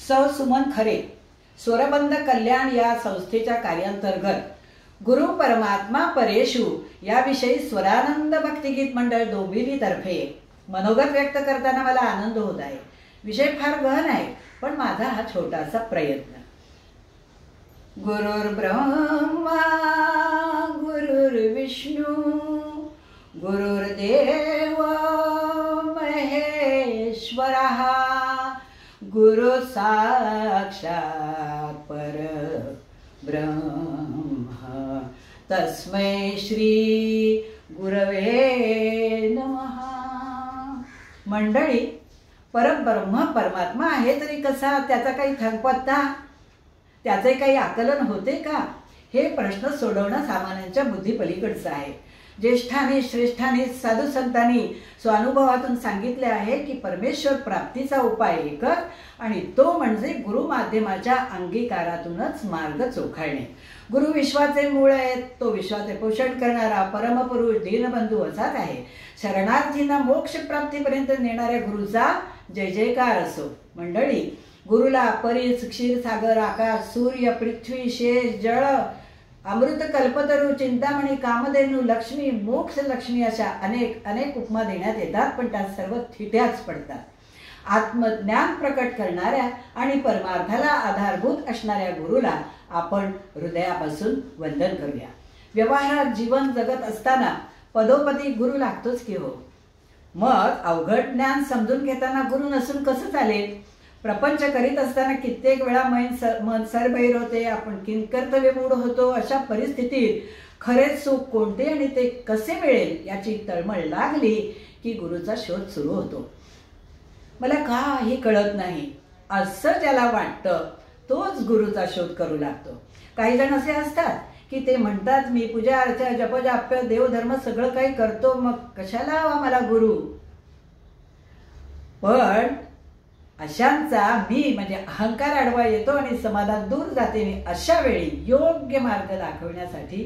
सौ सुमन खरे स्वरबंध कल्याण या संस्थेच्या कार्यांतर्गत गुरु परमात्मा परेशु याविषयी स्वरानंद भक्तिगीत मंडळ डोंबिवलीतर्फे मनोगत व्यक्त करताना मला आनंद होत आहे। विषय फार गहन आहे, पण माझा हा छोटासा प्रयत्न। गुरुर्ब्रह्मा गुरुर्विष्णू गुरुर्देव महेश्वरः गुरु साक्षात परब्रह्म तस्मै श्री गुरवे नमः। मंडळी, परब्रह्म परमात्मा आहे तरी कसा, त्याचा काही थांगपत्ता, त्याचे काही आकलन होते का, हे प्रश्न सोडवणं सामान्यांच्या बुद्धीपलीकडचं आहे। ज्येष्ठांनी श्रेष्ठांनी साधू संतांनी स्वानुभवातून सांगितले आहे की परमेश्वर प्राप्तीचा उपाय एकच, आणि तो म्हणजे गुरु माध्यमाच्या अंगीकारातूनच मार्ग चोखाळणे। गुरु विश्वाचे मूळ आहेत, तो विश्वाचे पोषण करणारा परमपुरुष दीनबंधू असाच आहे। शरणार्थींना मोक्ष प्राप्तीपर्यंत नेणाऱ्या गुरुचा जय जयकार असो। मंडळी, गुरुला परीस क्षीरसागर आकाश सूर्य पृथ्वी शेष जळ अमृत कल्पतरू चिंतामणी कामधेनू लक्ष्मी मोक्ष लक्ष्मी अशा अनेक अनेक उपमा देण्यात येतात, पण त्या सर्व थिट्याच पडतात। आत्मज्ञान प्रकट करणाऱ्या आणि परमार्थाला आधारभूत असणाऱ्या गुरुला आपण हृदयापासून वंदन करूया। व्यवहारात जीवन जगत असताना पदोपदी गुरु लागतोच की हो। मग अवघड ज्ञान समजून घेताना गुरु नसून कसं चालेल? प्रपंच करीत असताना कित्येक वेळा मन सरबैर होते, आपण किंकर्तव्यमूढ होतो। अशा परिस्थितीत खरे सुख कोणते आणि ते कसे मिळेल याची तळमळ लागली की गुरुचा शोध सुरू होतो। मला काही कळत नाही असं ज्याला वाटतं तोच गुरुचा शोध करू लागतो। काही जण असे असतात की ते म्हणतात, मी पूजा अर्चा जपजाप्य देवधर्म सगळं काही करतो, मग कशाला हवा मला गुरु? पण अशांचा मी म्हणजे अहंकार आडवा येतो आणि समाधान दूर जाते। अशा वेळी योग्य मार्ग दाखवण्यासाठी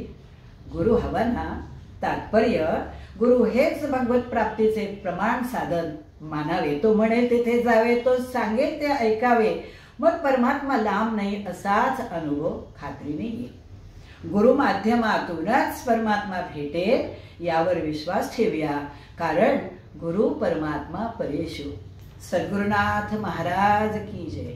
गुरु हवा ना। तात्पर्य, गुरु हेच भगवत प्राप्तीचे प्रमाण साधन मानावे। तो म्हणेल तेथे जावे, तो सांगेल ते ऐकावे, मग परमात्मा लांब नाही असाच अनुभव खात्रीने येईल। गुरु माध्यमातूनच परमात्मा भेटेल यावर विश्वास ठेवूया, कारण गुरु परमात्मा परेशु। सद्गुरुनाथ महाराज की जय।